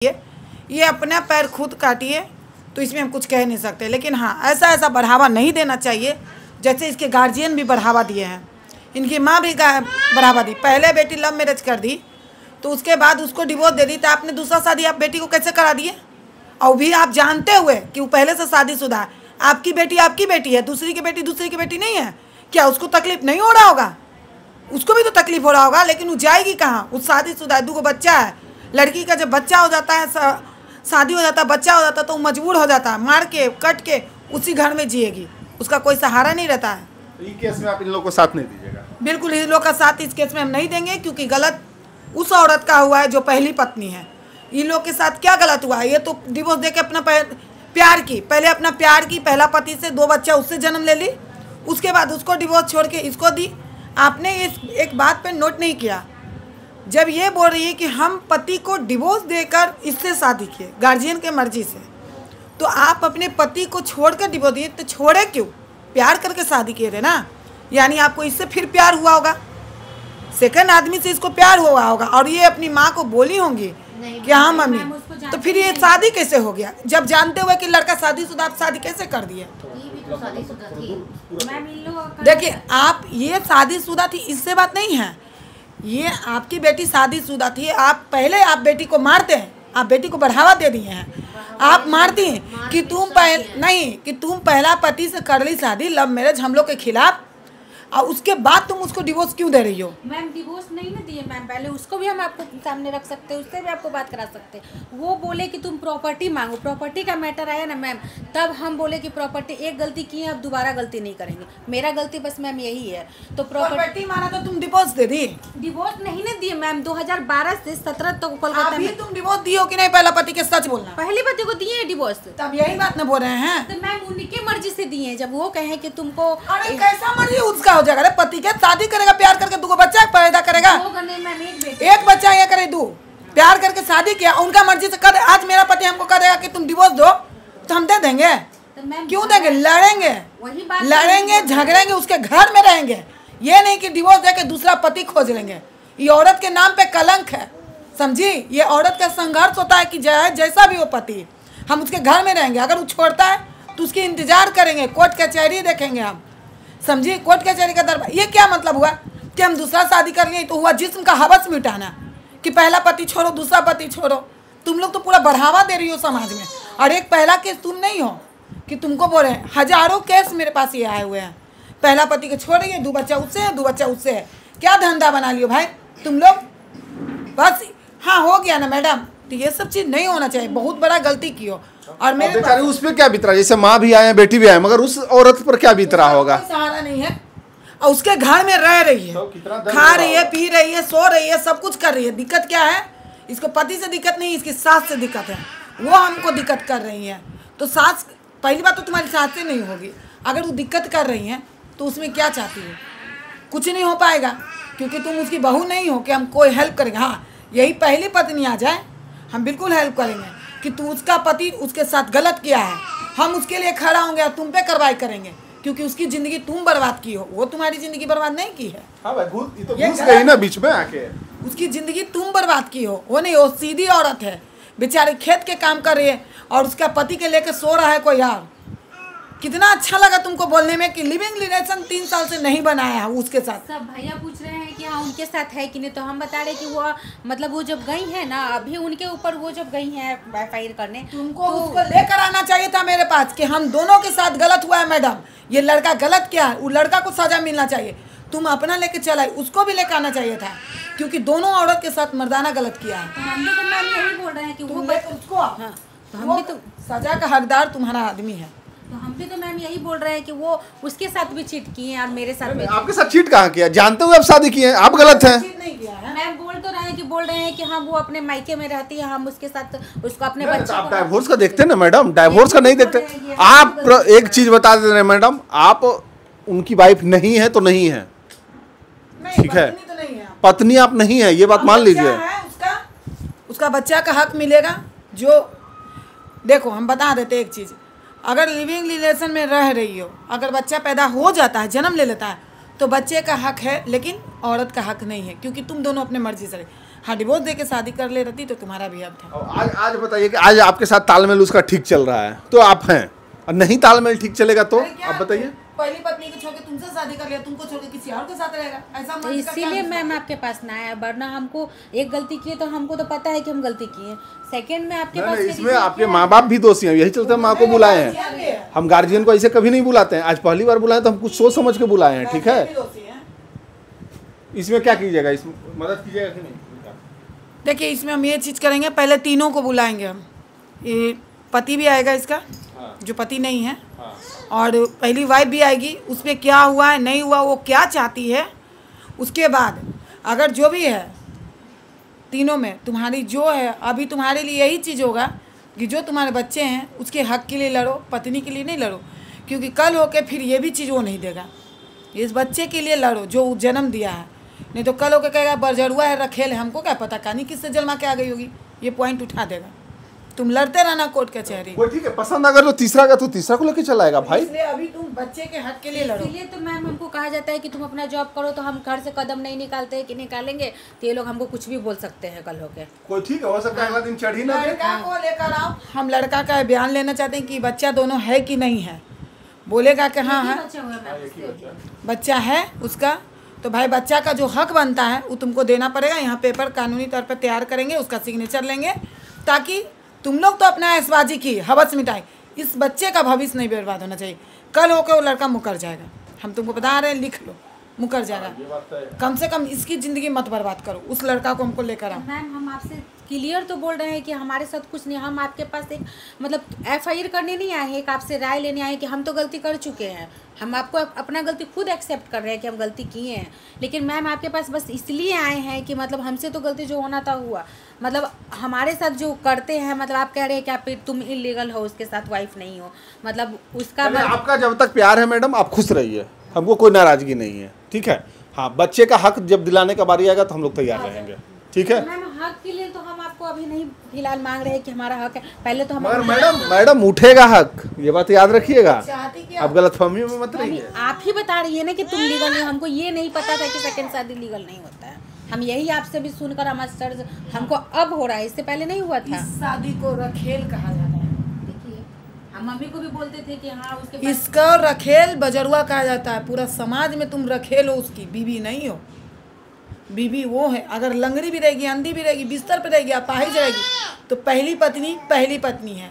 ये अपना पैर खुद काटिए, तो इसमें हम कुछ कह नहीं सकते। लेकिन हाँ, ऐसा बढ़ावा नहीं देना चाहिए जैसे इसके गार्जियन भी बढ़ावा दिए हैं, इनकी माँ भी बढ़ावा दी। पहले बेटी लव मैरिज कर दी, तो उसके बाद उसको डिवोर्स दे दी, तो आपने दूसरा शादी आप बेटी को कैसे करा दिए? और भी आप जानते हुए कि वो पहले से शादीशुदा है। आपकी बेटी है, दूसरी की बेटी नहीं है। क्या उसको तकलीफ नहीं हो रहा होगा? उसको भी तो तकलीफ हो रहा होगा, लेकिन वो जाएगी कहाँ? उस शादीशुदा है, 2 बच्चा है। लड़की का जब बच्चा हो जाता है, शादी हो जाता है, बच्चा हो जाता है, तो वो मजबूर हो जाता है, मार के कट के उसी घर में जिएगी, उसका कोई सहारा नहीं रहता है। तो इस केस में आप इन लोगों को साथ नहीं दीजिएगा? बिल्कुल, इन लोग का साथ इस केस में हम नहीं देंगे, क्योंकि गलत उस औरत का हुआ है जो पहली पत्नी है। इन लोग के साथ क्या गलत हुआ है? ये तो डिवोर्स दे के अपना प्यार की पहला पति से 2 बच्चा उससे जन्म ले ली, उसके बाद उसको डिवोर्स छोड़ के इसको दी। आपने इस एक बात पे नोट नहीं किया, जब ये बोल रही है कि हम पति को डिवोर्स देकर इससे शादी किए गार्जियन के मर्जी से, तो आप अपने पति को छोड़कर डिवोर्स दिए, तो छोड़े क्यों? प्यार करके शादी किए थे ना, यानी आपको इससे फिर प्यार हुआ होगा, सेकंड आदमी से इसको प्यार हुआ होगा, और ये अपनी माँ को बोली होंगी कि हाँ मम्मी, तो फिर ये शादी कैसे हो गया? जब जानते हुए कि लड़का शादीशुदा, आप शादी कैसे कर दिए? देखिए, आप ये शादीशुदा थी, इससे बात नहीं है। ये आपकी बेटी शादीशुदा थी, आप बेटी को मारते हैं, आप बेटी को बढ़ावा दे दिए हैं। आप मारती हैं कि तुम पहला पति से कर ली शादी, लव मैरिज हम लोग के खिलाफ, और उसके बाद तुम उसको डिवोर्स क्यों दे रही हो? मैम डिवोर्स नहीं ना दिए मैम, पहले उसको भी हम आपको सामने रख सकते हैं, उससे भी आपको बात करा सकते हैं। वो बोले कि तुम प्रॉपर्टी मांगो, प्रॉपर्टी का मैटर आया ना मैम, तब हम बोले कि प्रॉपर्टी एक गलती की है, अब दोबारा गलती नहीं करेंगे। मेरा गलती बस मैम यही है। तो प्रॉपर्टी माना तो तुम डिवोर्स दे दी? डिवोर्स नहीं ना दिए मैम, 2012 से 17 तक कोलकाता में। तुम डिवोर्स दियो कि नहीं? पहला पति के सच बोलना। पहली पति को दिए डिवोर्स, तब यही बात न बोल रहे हैं। तो मैम उनकी मर्जी से दिए, जब वो कहे कि तुमको कैसा मर्जी उसका हो जाएगा? पति के शादी करेगा, प्यार करके 2 बच्चा पैदा करेगा, एक बच्चा ये करे 2, प्यार करके शादी किया, उनका मर्जी से कर। आज मेरा पति हमको करेगा कि तुम डिवोर्स दो, तो हम दे देंगे? तो क्यों देंगे? लड़ेंगे, झगड़ेंगे, उसके घर में रहेंगे। ये नहीं कि डिवोर्स देके दूसरा पति खोज लेंगे। ये औरत के नाम पे कलंक है, समझी? ये औरत का संघर्ष होता है कि जैसा भी हो पति, हम उसके घर में रहेंगे। अगर वो छोड़ता है तो उसकी इंतजार करेंगे, कोर्ट कचहरी देखेंगे हम, समझिए? कोर्ट कचहरी का दरबार। ये क्या मतलब हुआ कि हम दूसरा शादी कर लिए? तो हुआ जिस्म का हवस मिटाना, कि पहला पति छोड़ो, दूसरा पति छोड़ो। तुम लोग तो पूरा बढ़ावा दे रही हो समाज में। और एक पहला केस तुम नहीं हो कि तुमको बोल रहे हैं, हजारों केस मेरे पास ये आए हुए हैं। पहला पति को छोड़ रही है, 2 बच्चा उससे है, 2 बच्चा उससे है। क्या धंधा बना लियो भाई तुम लोग? बस हाँ, हो गया ना मैडम, तो ये सब चीज़ नहीं होना चाहिए। बहुत बड़ा गलती की हो। और मेरे उस पर क्या बीत रहा है? जैसे माँ भी आए, बेटी भी आए, मगर उस औरत पर क्या बीत रहा होगा? सहारा नहीं है, और उसके घर में रह रही है, खा रही है, पी रही है, सो रही है, सब कुछ कर रही है। दिक्कत क्या है? इसको पति से दिक्कत नहीं, इसकी सास से दिक्कत है। वो हमको दिक्कत कर रही है। तो सास, पहली बात तो तुम्हारी सास से नहीं होगी। अगर वो दिक्कत कर रही हैं तो उसमें क्या चाहती हो? कुछ नहीं हो पाएगा, क्योंकि तुम उसकी बहू नहीं हो कि हम कोई हेल्प करेंगे। हाँ, यही पहली पत्नी आ जाए, हम बिल्कुल हेल्प करेंगे कि तू, उसका पति उसके साथ गलत किया है, हम उसके लिए खड़ा होंगे, तुम पे कार्रवाई करेंगे, क्योंकि उसकी जिंदगी तुम बर्बाद की हो, वो तुम्हारी जिंदगी बर्बाद नहीं की है। हाँ भाई, घुस गई ना बीच में आके। उसकी जिंदगी तुम बर्बाद की हो, वो नहीं। वो सीधी औरत है, बेचारी खेत के काम कर रही है, और उसका पति के लेके सो रहा है कोई और। कितना अच्छा लगा तुमको बोलने में कि लिविंग रिलेशन 3 साल से नहीं बनाया है उसके साथ। सब भैया पूछ रहे हैं कि हाँ उनके साथ है कि नहीं, तो हम बता रहे कि वो मतलब वो जब गई है ना, अभी उनके ऊपर वो जब गई है FIR करने, तुमको तो उसको लेकर आना चाहिए था मेरे पास कि हम दोनों के साथ गलत हुआ है मैडम, ये लड़का गलत किया है, वो लड़का को सजा मिलना चाहिए। तुम अपना लेके चलाई, उसको भी लेकर आना चाहिए था, क्योंकि दोनों औरत के साथ मर्दाना गलत किया है। तो हम भी तो मैम यही बोल रहे हैं कि वो उसको, हाँ, तो हम भी तो सजा का हकदार तुम्हारा आदमी है। तो हम भी तो मैम यही बोल रहे हैं कि वो उसके साथ भी चीट किए हैं और मेरे साथ भी। आपके साथ चीट कहाँ किया? जानते हुए आप शादी किए हैं, आप गलत हैं। मैम बोल रहे हैं कि हाँ वो अपने मायके में रहती है, हम उसके साथ उसको अपने बच्चे आप डाइवोर्स का देखते हैं ना मैडम? डाइवोर्स का नहीं देखते आप? एक चीज बता दे रहे मैडम, आप उनकी वाइफ नहीं है तो नहीं है, ठीक है? पत्नी आप नहीं है, ये बात मान लीजिए। उसका बच्चा का हक मिलेगा। जो देखो, हम बता देते एक चीज, अगर लिविंग रिलेशन में रह रही हो, अगर बच्चा पैदा हो जाता है, जन्म ले लेता है, तो बच्चे का हक है, लेकिन औरत का हक नहीं है, क्योंकि तुम दोनों अपने मर्जी से रहे। हाँ डिवोर्स दे के शादी कर ले रहती तो तुम्हारा भी हक था। और आज बताइए कि आज आपके साथ तालमेल उसका ठीक चल रहा है तो आप हैं, और नहीं तालमेल ठीक चलेगा तो आप बताइए। पहली पत्नी को छोड़ के तुमसे शादी कर लिया, तुमको छोड़ के किसी और के साथ रहेगा, ऐसा तो इसीलिए मैम आपके पास ना आया, वरना हमको एक गलती की है तो हमको तो पता है कि हम गलती की है। सेकंड में आपके पास इसमें आपके माँ बाप भी दोषी हैं, यही चलते हम माँ को बुलाए हैं। हम गार्जियन को ऐसे कभी नहीं बुलाते हैं, आज पहली बार बुलाए तो हम कुछ सोच समझ के बुलाए हैं, ठीक है। इसमें क्या कीजिएगा, इसमें मदद कीजिएगा कि नहीं? देखिए इसमें हम ये चीज़ करेंगे, पहले तीनों को बुलाएंगे हम, ये पति भी आएगा इसका जो पति नहीं है, और पहली वाइफ भी आएगी, उस पर क्या हुआ है नहीं हुआ, वो क्या चाहती है, उसके बाद अगर जो भी है तीनों में तुम्हारी जो है, अभी तुम्हारे लिए यही चीज़ होगा कि जो तुम्हारे बच्चे हैं उसके हक के लिए लड़ो, पत्नी के लिए नहीं लड़ो, क्योंकि कल होके फिर ये भी चीज़ वो नहीं देगा। इस बच्चे के लिए लड़ो जो जन्म दिया है, नहीं तो कल होके कहेगा बरजरुआ है, रखेल है, हमको क्या पता कहानी किससे जन्मा के आ गई होगी, ये पॉइंट उठा देगा। तुम लड़ते रहना कोर्ट कचहरी। वो ठीक है, पसंद अगर तो तीसरा का तो तीसरा को लेके चलाएगा भाई। इसलिए अभी तुम बच्चे के हक के लिए लड़ो। इसलिए तो मैम हमको कहा जाता है कि तुम अपना जॉब करो, तो हम घर से कदम नहीं निकालते कि निकालेंगे तो ये लोग हमको कुछ भी बोल सकते हैं कल होके। कोई ठीक है, हो सकता है अगला दिन चढ़ ही ना दे। लड़का को लेकर आओ, हम लड़का का बयान लेना चाहते हैं कि बच्चा दोनों है कि नहीं है, बोलेगा कि हाँ है बच्चा है उसका, तो भाई बच्चा का जो हक बनता है वो तुमको देना पड़ेगा। यहाँ पेपर कानूनी तौर पर तैयार करेंगे, उसका सिग्नेचर लेंगे, ताकि तुम लोग तो अपना ऐशबाजी की हवस मिटाए, इस बच्चे का भविष्य नहीं बर्बाद होना चाहिए। कल होकर वो लड़का मुकर जाएगा, हम तुमको बता रहे हैं, लिख लो, मुकर जाएगा। कम से कम इसकी ज़िंदगी मत बर्बाद करो, उस लड़का को हमको लेकर आओ। मैम हम आपसे क्लियर तो बोल रहे हैं कि हमारे साथ कुछ नहीं, हम आपके पास एक मतलब FIR करने नहीं आए हैं, एक आपसे राय लेने आए हैं कि हम तो गलती कर चुके हैं, हम आपको अपना गलती खुद एक्सेप्ट कर रहे हैं कि हम गलती किए हैं। लेकिन मैम आपके पास बस इसलिए आए हैं कि मतलब हमसे तो गलती जो होना था हुआ, मतलब हमारे साथ जो करते हैं, मतलब आप कह रहे हैं कि आप तुम इलीगल हो, उसके साथ वाइफ नहीं हो, मतलब उसका आपका जब तक प्यार है मैडम आप खुश रहिए, हमको कोई नाराजगी नहीं है, ठीक है। हाँ बच्चे का हक जब दिलाने का बारी आएगा तो हम लोग तैयार रहेंगे, ठीक है। मैम हक के लिए तो हम आपको अभी नहीं फिलहाल मांग रहे हैं कि हमारा हक है, पहले तो हम मैडम उठेगा हक, ये बात याद रखिएगा, आप गलतफहमी में मत रहिए। आप ही बता रही है ना कि तुम लीगल नहीं, हमको ये नहीं पता था कि सेकंड शादी लीगल नहीं होता है, हम यही आपसे भी सुनकर हमारे सर हमको अब हो रहा है, इससे पहले नहीं हुआ था। इस शादी को रखेल कहा जाता है, देखिए हम मम्मी को भी बोलते थे कि हाँ उसके इसका रखेल बजरुआ कहा जाता है। पूरा समाज में तुम रखेल हो, उसकी बीवी नहीं हो। बीवी वो है, अगर लंगड़ी भी रहेगी, अंधी भी रहेगी, बिस्तर पे रहेगी, अपाहिज रहेगी, तो पहली पत्नी है।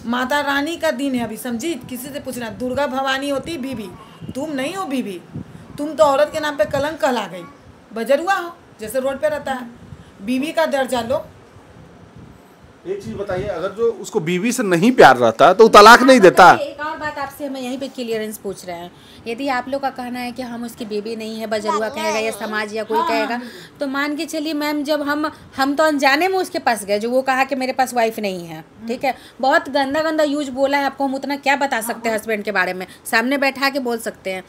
माता रानी का दिन है, अभी समझी, किसी से पूछना, दुर्गा भवानी होती बीवी, तुम नहीं हो बीवी, तुम तो औरत के नाम पे कलंक कहला गई, बजरुआ हो जैसे रोड पे रहता है। बीवी का दर्जा लो। एक चीज बताइए, अगर जो उसको बीवी से नहीं प्यार रहता तो तलाक नहीं देता। एक और बात आपसे हम यहीं पे क्लियरेंस पूछ रहे हैं, यदि आप लोग का कहना है कि हम उसकी बीवी नहीं है, बजरुआ कहेगा या समाज या कोई कहेगा, तो मान के चलिए मैम, जब हम तो अनजाने में उसके पास गए, जो वो कहा कि मेरे पास वाइफ नहीं है, ठीक है, बहुत गंदा यूज बोला है, आपको हम उतना क्या बता सकते हैं हस्बैंड के बारे में, सामने बैठा के बोल सकते हैं,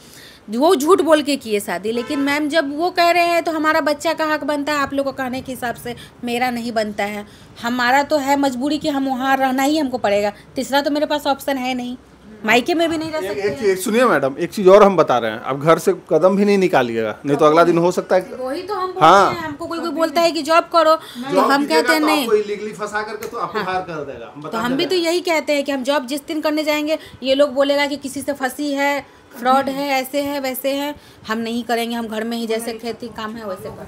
वो झूठ बोल के किए शादी। लेकिन मैम जब वो कह रहे हैं तो हमारा बच्चा का हक बनता है, आप लोग को कहने के हिसाब से मेरा नहीं बनता है। हमारा तो है मजबूरी कि हम वहाँ रहना ही हमको पड़ेगा, तीसरा तो मेरे पास ऑप्शन है नहीं, मायके में भी नहीं रह सकते। एक सुनिए मैडम, एक चीज और हम बता रहे हैं, अब घर से कदम भी नहीं निकालिएगा, नहीं तो अगला दिन हो सकता है। वही तो हम बोलते हैं, हमको कोई बोलता है कि जॉब करो, तो हम कहते हैं नहीं, लीगली फंसा करके तो आपको बाहर कर देगा। तो हम भी तो यही कहते हैं कि हम जॉब जिस दिन करने जाएंगे, ये लोग बोलेगा कि किसी से फंसी है, फ्रॉड है, ऐसे है वैसे है, हम नहीं करेंगे, हम घर में ही जैसे खेती काम है वैसे कर।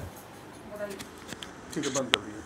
ठीक है, बंद कर दीजिए।